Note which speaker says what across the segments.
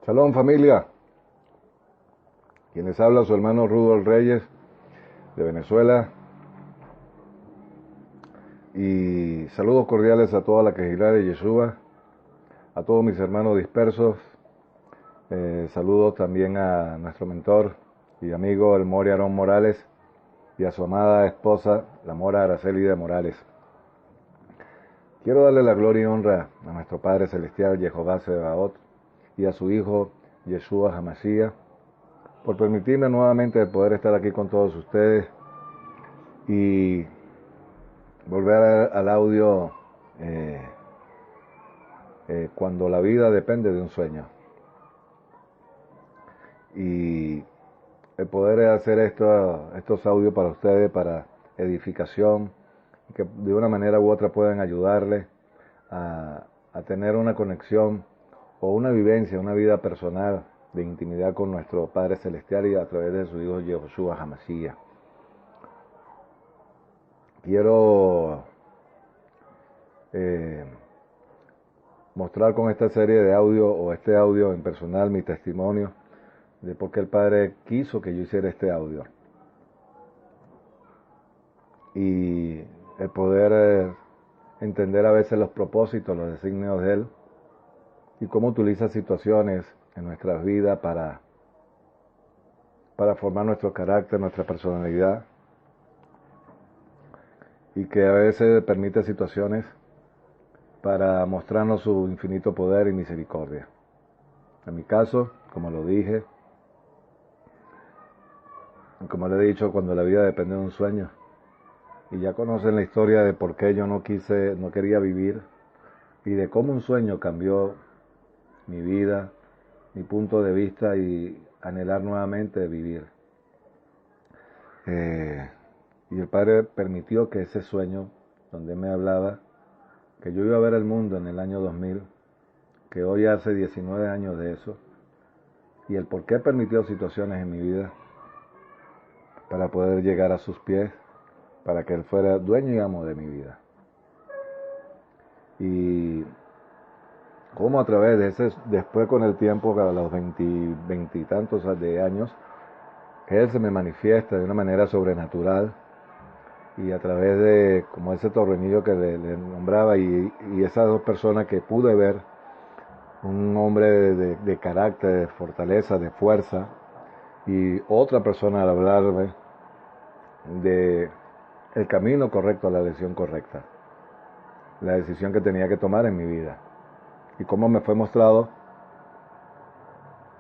Speaker 1: Shalom familia, quien les habla su hermano Rudolf Reyes de Venezuela y saludos cordiales a toda la Quejilá de Yeshua, a todos mis hermanos dispersos, saludos también a nuestro mentor y amigo el Mori Aarón Morales y a su amada esposa, la Mora Araceli de Morales. Quiero darle la gloria y honra a nuestro Padre Celestial Jehová Sebaot y a su Hijo Yeshua Hamashiach por permitirme nuevamente poder estar aquí con todos ustedes y volver al audio cuando la vida depende de un sueño. Y el poder hacer estos audios para ustedes, para edificación, que de una manera u otra puedan ayudarles a tener una conexión o una vivencia, una vida personal de intimidad con nuestro Padre Celestial y a través de su Hijo Yeshua Hamashiach. Quiero mostrar con esta serie de audio o este audio en personal mi testimonio de por qué el Padre quiso que yo hiciera este audio. Y el poder entender a veces los propósitos, los designios de Él y cómo utiliza situaciones en nuestras vidas para formar nuestro carácter, nuestra personalidad, y que a veces permite situaciones para mostrarnos su infinito poder y misericordia. En mi caso, como lo dije, como le he dicho, cuando la vida depende de un sueño, y ya conocen la historia de por qué yo no quería vivir, y de cómo un sueño cambió mi vida, mi punto de vista y anhelar nuevamente vivir. Y el Padre permitió que ese sueño, donde me hablaba, que yo iba a ver el mundo en el año 2000, que hoy hace 19 años de eso, y el por qué permitió situaciones en mi vida para poder llegar a sus pies, para que Él fuera dueño y amo de mi vida. Y cómo a través de ese, después con el tiempo, a los 20 y tantos de años, Él se me manifiesta de una manera sobrenatural, y a través de como ese torrenillo que le nombraba y esas dos personas que pude ver, un hombre de carácter, de fortaleza, de fuerza, y otra persona al hablarme de el camino correcto a la decisión correcta, la decisión que tenía que tomar en mi vida, y cómo me fue mostrado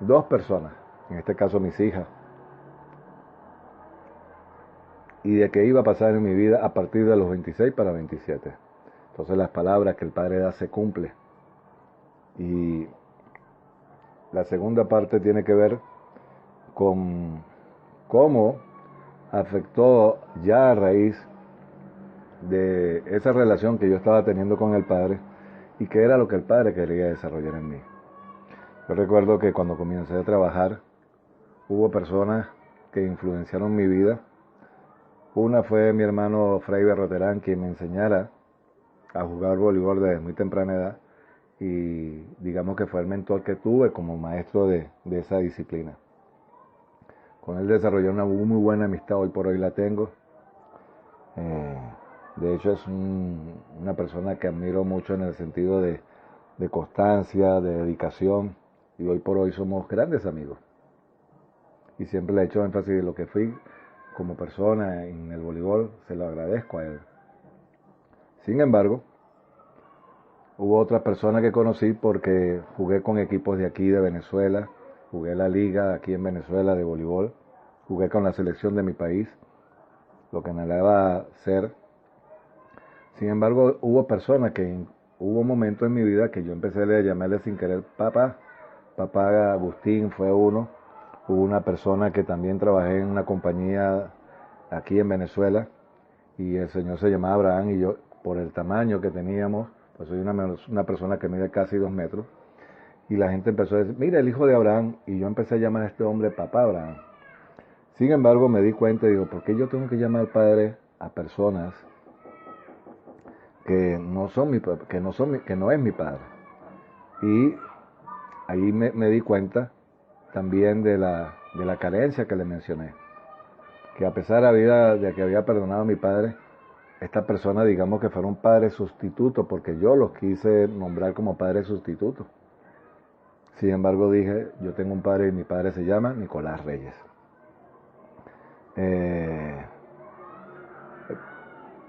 Speaker 1: dos personas, en este caso mis hijas, y de qué iba a pasar en mi vida a partir de los 26 para 27. Entonces las palabras que el Padre da se cumple. Y la segunda parte tiene que ver con cómo afectó ya a raíz de esa relación que yo estaba teniendo con el Padre y que era lo que el Padre quería desarrollar en mí. Yo recuerdo que cuando comencé a trabajar hubo personas que influenciaron mi vida. Una fue mi hermano Fray Berroterán, quien me enseñara a jugar voleibol desde muy temprana edad, y digamos que fue el mentor que tuve como maestro de esa disciplina. Con él desarrollé una muy buena amistad, hoy por hoy la tengo. De hecho es una persona que admiro mucho en el sentido de constancia, de dedicación, y hoy por hoy somos grandes amigos. Y siempre le he hecho énfasis de lo que fui como persona en el voleibol, se lo agradezco a él. Sin embargo, hubo otras personas que conocí porque jugué con equipos de aquí de Venezuela, jugué la liga aquí en Venezuela de voleibol, jugué con la selección de mi país, lo que anhelaba ser. Sin embargo, hubo momentos en mi vida que yo empecé a llamarle sin querer papá. Papá Agustín fue uno. Hubo una persona que también trabajé en una compañía aquí en Venezuela y el señor se llamaba Abraham, y yo, por el tamaño que teníamos, pues soy una persona que mide casi 2 metros, y la gente empezó a decir, mira el hijo de Abraham, y yo empecé a llamar a este hombre papá Abraham. Sin embargo, me di cuenta y digo, ¿por qué yo tengo que llamar padre a personas que no es mi padre? Y ahí me di cuenta también de la carencia que le mencioné. Que a pesar de que había perdonado a mi padre, esta persona, digamos que fuera un padre sustituto, porque yo los quise nombrar como padre sustituto. Sin embargo, dije, yo tengo un padre y mi padre se llama Nicolás Reyes.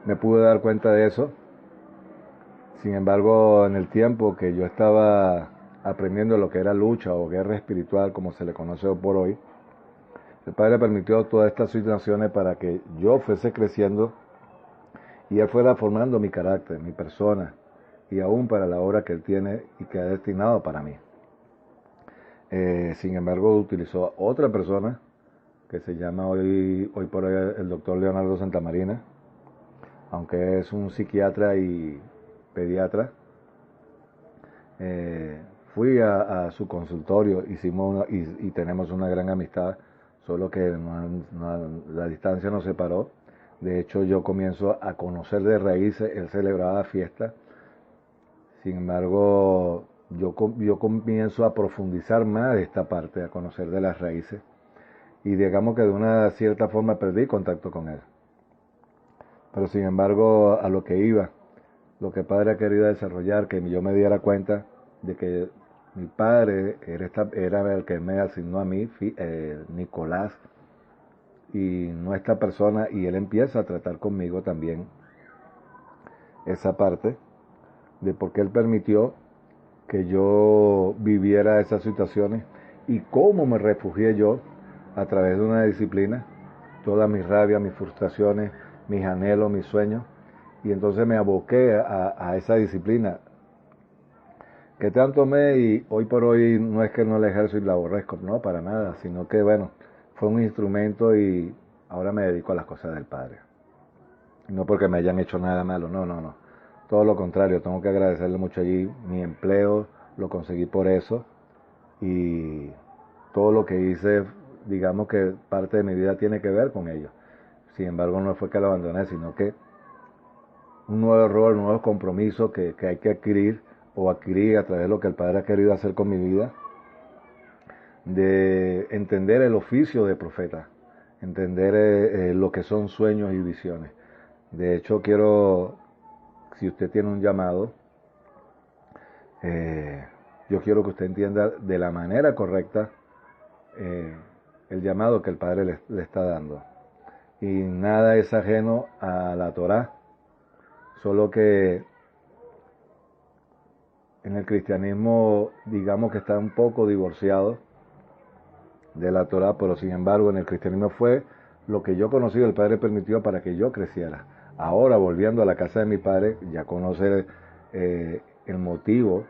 Speaker 1: Me pude dar cuenta de eso. Sin embargo, en el tiempo que yo estaba aprendiendo lo que era lucha o guerra espiritual, como se le conoce por hoy, el Padre permitió todas estas situaciones para que yo fuese creciendo y Él fuera formando mi carácter, mi persona, y aún para la obra que Él tiene y que ha destinado para mí. Sin embargo, utilizó a otra persona que se llama hoy por hoy el doctor Leonardo Santamarina, aunque es un psiquiatra y pediatra. Fui a su consultorio, y tenemos una gran amistad, solo que la distancia nos separó. De hecho, yo comienzo a conocer de raíces, él celebraba fiestas. Sin embargo, yo comienzo a profundizar más de esta parte, a conocer de las raíces, y digamos que de una cierta forma perdí contacto con él. Pero sin embargo, a lo que iba, lo que el Padre ha querido desarrollar, que yo me diera cuenta de que mi padre era el que me asignó a mí, Nicolás, y no esta persona, y él empieza a tratar conmigo también esa parte de por qué él permitió que yo viviera esas situaciones y cómo me refugié yo a través de una disciplina, todas mis rabias, mis frustraciones, mis anhelos, mis sueños, y entonces me aboqué a esa disciplina que tanto amé, y hoy por hoy no es que no la ejerzo y la aborrezco, no, para nada, sino que bueno, fue un instrumento y ahora me dedico a las cosas del Padre. No porque me hayan hecho nada malo, no. Todo lo contrario, tengo que agradecerle mucho allí. Mi empleo lo conseguí por eso, y todo lo que hice, digamos que parte de mi vida tiene que ver con ello. Sin embargo, no fue que lo abandoné, sino que un nuevo rol, un nuevo compromiso que hay que adquirir a través de lo que el Padre ha querido hacer con mi vida, de entender el oficio de profeta, entender lo que son sueños y visiones. De hecho, si usted tiene un llamado, yo quiero que usted entienda de la manera correcta el llamado que el Padre le está dando. Y nada es ajeno a la Torá, solo que en el cristianismo, digamos que está un poco divorciado de la Torá, pero sin embargo en el cristianismo fue lo que yo conocí, el Padre permitió para que yo creciera. Ahora, volviendo a la casa de mi padre, ya conoce el motivo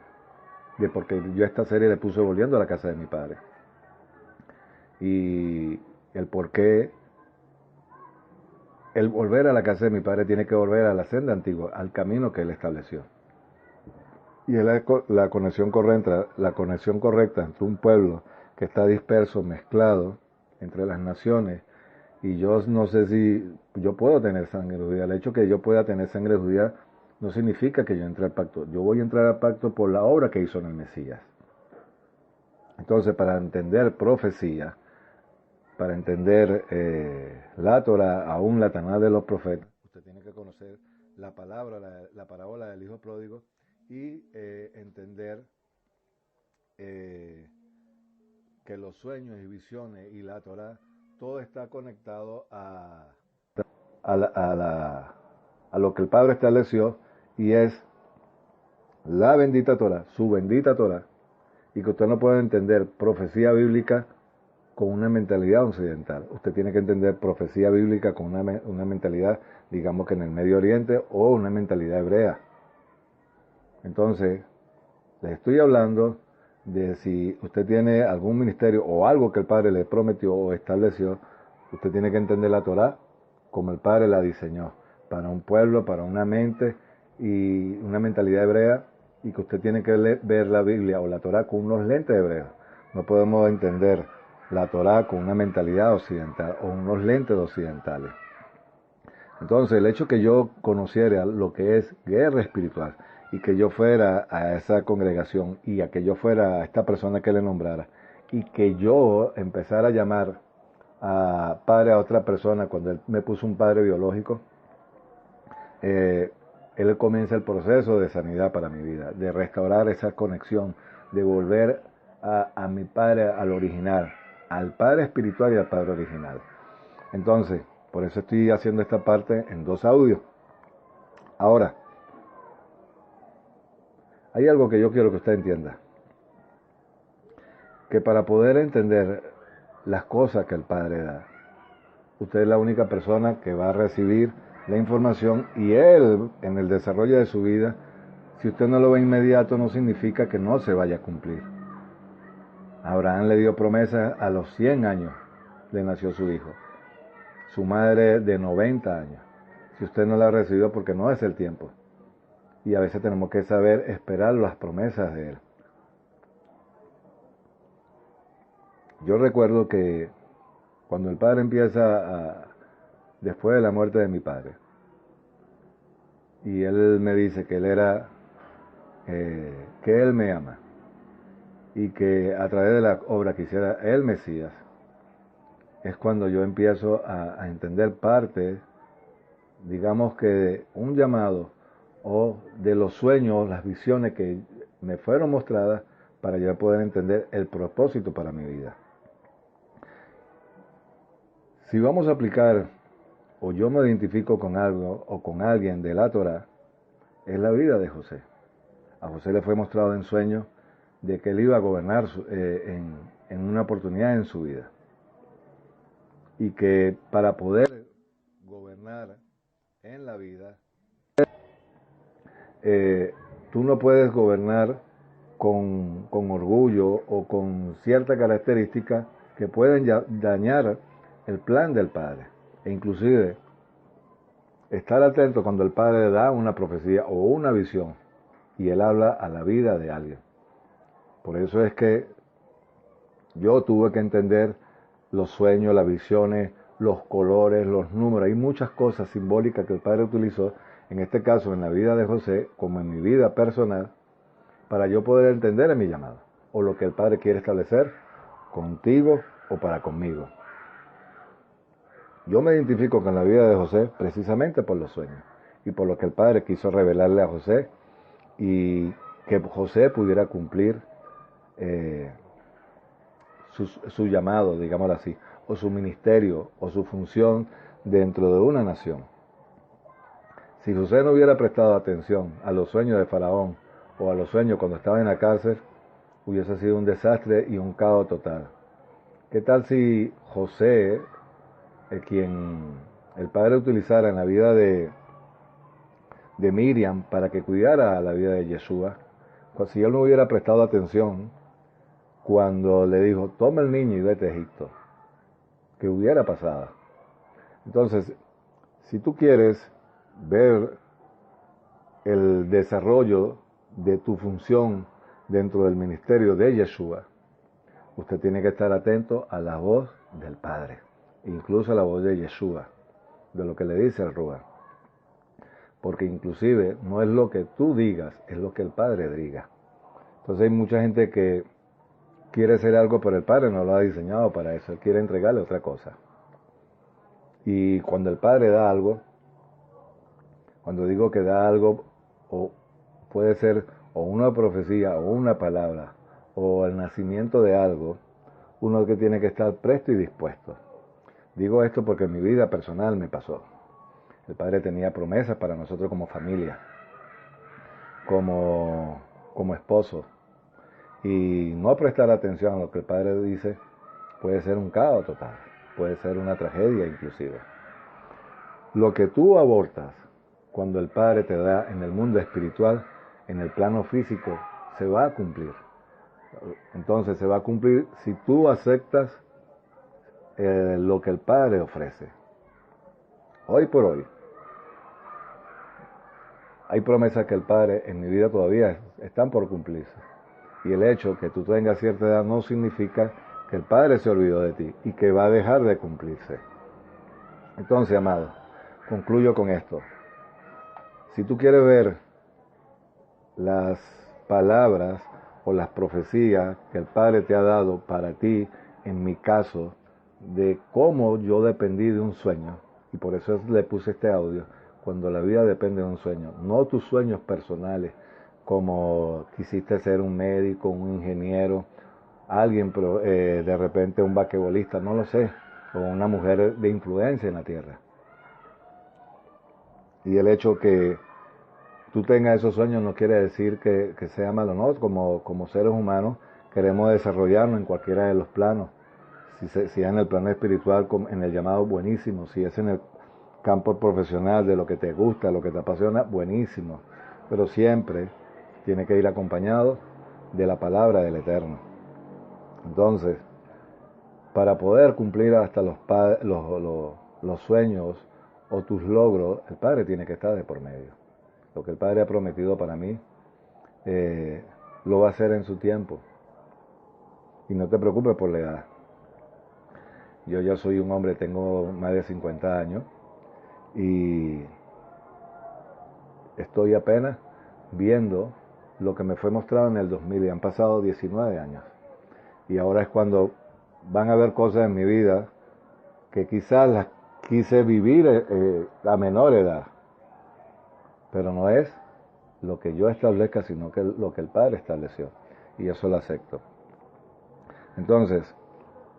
Speaker 1: de por qué yo a esta serie le puse volviendo a la casa de mi padre. Y el por qué el volver a la casa de mi padre tiene que volver a la senda antigua, al camino que él estableció. Y es la conexión correcta entre un pueblo que está disperso, mezclado entre las naciones. Y yo no sé si yo puedo tener sangre judía. El hecho que yo pueda tener sangre judía no significa que yo entre al pacto. Yo voy a entrar al pacto por la obra que hizo en el Mesías. Entonces, para entender profecía, para entender la Torah, aún la Taná de los profetas, usted tiene que conocer la palabra, la parábola del hijo pródigo, y entender que los sueños y visiones y la Torah, todo está conectado a lo que el Padre estableció, y es la bendita Torah, su bendita Torah, y que usted no puede entender profecía bíblica con una mentalidad occidental. Usted tiene que entender profecía bíblica con una mentalidad, digamos que en el Medio Oriente, o una mentalidad hebrea. Entonces, les estoy hablando de si usted tiene algún ministerio o algo que el Padre le prometió o estableció, usted tiene que entender la Torá como el Padre la diseñó, para un pueblo, para una mente y una mentalidad hebrea, y que usted tiene que ver la Biblia o la Torá con unos lentes hebreos. No podemos entender la Torá con una mentalidad occidental o unos lentes occidentales. Entonces, el hecho que yo conociera lo que es guerra espiritual y que yo fuera a esa congregación y a que yo fuera a esta persona que le nombrara y que yo empezara a llamar a padre a otra persona cuando él me puso un padre biológico, él comienza el proceso de sanidad para mi vida, de restaurar esa conexión, de volver a mi padre, al original, al padre espiritual y al padre original. Entonces, por eso estoy haciendo esta parte en 2 audios. Ahora, hay algo que yo quiero que usted entienda. Que para poder entender las cosas que el Padre da, usted es la única persona que va a recibir la información y él, en el desarrollo de su vida, si usted no lo ve inmediato, no significa que no se vaya a cumplir. Abraham le dio promesa a los 100 años, le nació su hijo. Su madre de 90 años. Si usted no la ha recibido, porque no es el tiempo. Y a veces tenemos que saber esperar las promesas de él. Yo recuerdo que cuando el padre empieza después de la muerte de mi padre, y él me dice que él era, que él me ama, y que a través de la obra que hiciera el Mesías, es cuando yo empiezo a entender parte, digamos que de un llamado, o de los sueños, las visiones que me fueron mostradas, para yo poder entender el propósito para mi vida. Si vamos a aplicar, o yo me identifico con algo, o con alguien de la Torá, es la vida de José. A José le fue mostrado en sueños de que él iba a gobernar en una oportunidad en su vida. Y que para poder gobernar en la vida, tú no puedes gobernar con orgullo o con cierta característica que pueden dañar el plan del Padre. E inclusive, estar atento cuando el Padre da una profecía o una visión y Él habla a la vida de alguien. Por eso es que yo tuve que entender los sueños, las visiones, los colores, los números. Hay muchas cosas simbólicas que el Padre utilizó, en este caso en la vida de José, como en mi vida personal, para yo poder entender en mi llamado, o lo que el Padre quiere establecer contigo o para conmigo. Yo me identifico con la vida de José precisamente por los sueños y por lo que el Padre quiso revelarle a José y que José pudiera cumplir su llamado, digámoslo así, o su ministerio o su función dentro de una nación. Si José no hubiera prestado atención a los sueños de Faraón o a los sueños cuando estaba en la cárcel, hubiese sido un desastre y un caos total. ¿Qué tal si José, quien el Padre utilizara en la vida de Miriam para que cuidara la vida de Yeshua, si él no hubiera prestado atención cuando le dijo, toma el niño y vete a Egipto? ¿Qué hubiera pasado? Entonces, si tú quieres ver el desarrollo de tu función dentro del ministerio de Yeshua, usted tiene que estar atento a la voz del Padre, incluso a la voz de Yeshua, de lo que le dice el Ruach. Porque inclusive no es lo que tú digas, es lo que el Padre diga. Entonces hay mucha gente que quiere hacer algo, pero el Padre no lo ha diseñado para eso, Él quiere entregarle otra cosa. Y cuando el Padre da algo, cuando digo que da algo, o puede ser o una profecía, o una palabra, o el nacimiento de algo, uno que tiene que estar presto y dispuesto. Digo esto porque en mi vida personal me pasó. El Padre tenía promesas para nosotros como familia, como esposo. Y no prestar atención a lo que el Padre dice puede ser un caos total, puede ser una tragedia inclusive. Lo que tú abortas cuando el Padre te da en el mundo espiritual, en el plano físico, se va a cumplir. Entonces se va a cumplir si tú aceptas lo que el Padre ofrece. Hoy por hoy, hay promesas que el Padre en mi vida todavía están por cumplirse. Y el hecho que tú tengas cierta edad no significa que el Padre se olvidó de ti y que va a dejar de cumplirse. Entonces, amado, concluyo con esto. Si tú quieres ver las palabras o las profecías que el Padre te ha dado para ti, en mi caso, de cómo yo dependí de un sueño, y por eso le puse este audio, cuando la vida depende de un sueño, no tus sueños personales, como quisiste ser un médico, un ingeniero, alguien, de repente un basquetbolista, no lo sé, o una mujer de influencia en la tierra. Y el hecho que tú tengas esos sueños no quiere decir que sea malo, ¿no? Como seres humanos queremos desarrollarnos en cualquiera de los planos. Si es en el plano espiritual, en el llamado, buenísimo. Si es en el campo profesional, de lo que te gusta, lo que te apasiona, buenísimo. Pero siempre tiene que ir acompañado de la palabra del Eterno. Entonces, para poder cumplir hasta los sueños o tus logros, el Padre tiene que estar de por medio. Lo que el Padre ha prometido para mí, lo va a hacer en su tiempo. Y no te preocupes por la edad. Yo ya soy un hombre, tengo más de 50 años y estoy apenas viendo lo que me fue mostrado en el 2000 y han pasado 19 años. Y ahora es cuando van a haber cosas en mi vida que quizás las quise vivir a menor edad, pero no es lo que yo establezca, sino que lo que el Padre estableció, y eso lo acepto. Entonces,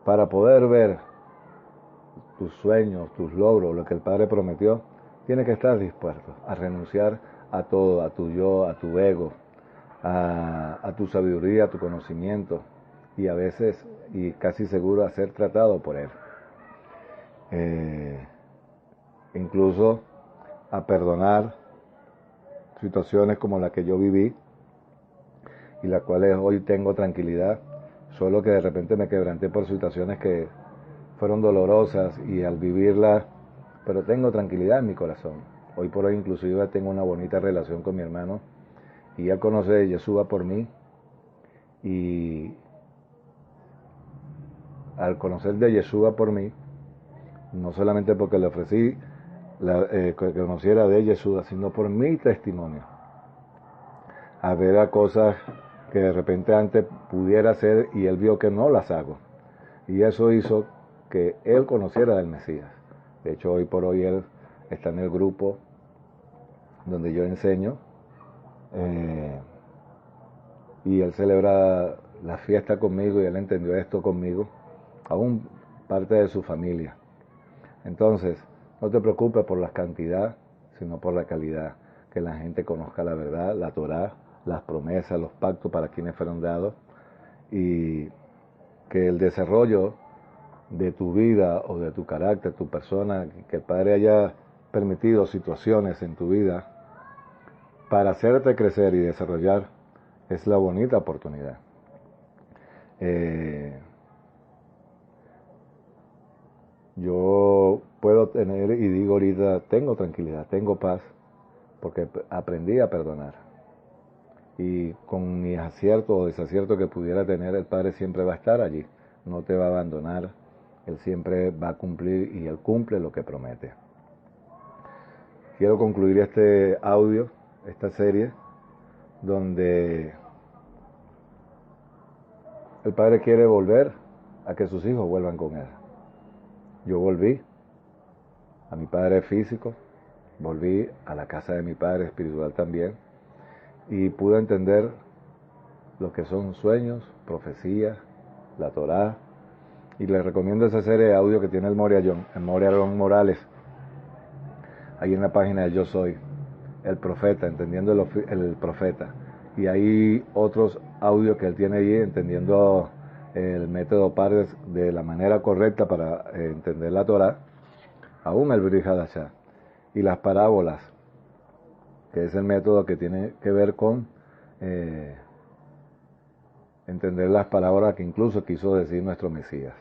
Speaker 1: para poder ver tus sueños, tus logros, lo que el Padre prometió, tienes que estar dispuesto a renunciar a todo, a tu yo, a tu ego, a tu sabiduría, a tu conocimiento, y a veces, y casi seguro, a ser tratado por Él. Incluso a perdonar situaciones como la que yo viví y las cuales hoy tengo tranquilidad, solo que de repente me quebranté por situaciones que fueron dolorosas y al vivirlas, pero tengo tranquilidad en mi corazón. Hoy por hoy inclusive tengo una bonita relación con mi hermano y él conoce a Yeshua por mí, y al conocer de Yeshua por mí, no solamente porque le ofrecí que conociera de Yeshua, sino por mi testimonio, a ver a cosas que de repente antes pudiera hacer y él vio que no las hago, y eso hizo que él conociera del Mesías. De hecho, hoy por hoy él está en el grupo donde yo enseño, y él celebra la fiesta conmigo y él entendió esto conmigo, aún parte de su familia. Entonces, no te preocupes por la cantidad, sino por la calidad, que la gente conozca la verdad, la Torá, las promesas, los pactos para quienes fueron dados, y que el desarrollo de tu vida o de tu carácter, tu persona, que el Padre haya permitido situaciones en tu vida para hacerte crecer y desarrollar, es la bonita oportunidad. Yo puedo tener, y digo ahorita, tengo tranquilidad, tengo paz, porque aprendí a perdonar. Y con mis aciertos o desaciertos que pudiera tener, el Padre siempre va a estar allí, no te va a abandonar, Él siempre va a cumplir, y Él cumple lo que promete. Quiero concluir este audio, esta serie, donde el Padre quiere volver a que sus hijos vuelvan con Él. Yo volví a mi Padre físico, volví a la casa de mi Padre espiritual también, y pude entender lo que son sueños, profecías, la Torá, y les recomiendo esa serie de audio que tiene el Moriarón Morales, ahí en la página de Yo Soy, el profeta, entendiendo el profeta, y hay otros audios que él tiene allí, entendiendo el método Pardes de la manera correcta para entender la Torá, aún el Brit Hadashah, y las parábolas, que es el método que tiene que ver con entender las palabras que incluso quiso decir nuestro Mesías.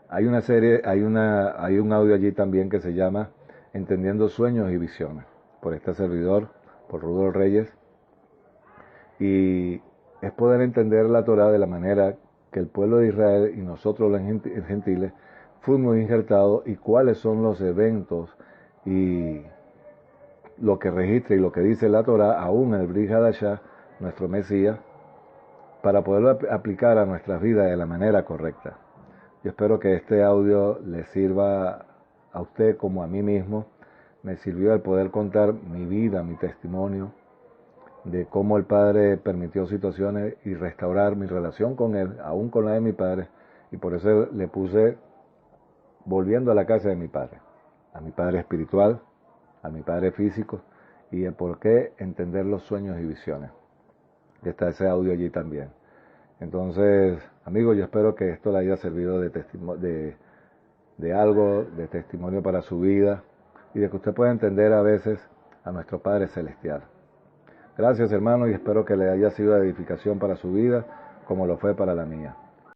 Speaker 1: Hay una serie, hay un audio allí también que se llama Entendiendo Sueños y Visiones, por este servidor, por Rudolf Reyes, y es poder entender la Torá de la manera que el pueblo de Israel y nosotros los gentiles fuimos injertados, y cuáles son los eventos y lo que registra y lo que dice la Torá, aún en el Brit Hadashah, nuestro Mesías, para poderlo aplicar a nuestras vidas de la manera correcta. Yo espero que este audio le sirva a usted como a mí mismo. Me sirvió el poder contar mi vida, mi testimonio, de cómo el Padre permitió situaciones y restaurar mi relación con Él, aún con la de mi Padre, y por eso le puse volviendo a la casa de mi Padre, a mi Padre espiritual, a mi Padre físico, y el por qué entender los sueños y visiones. Está ese audio allí también. Entonces, amigos, yo espero que esto le haya servido de algo, de testimonio para su vida, y de que usted pueda entender a veces a nuestro Padre Celestial. Gracias, hermano, y espero que le haya sido de edificación para su vida, como lo fue para la mía.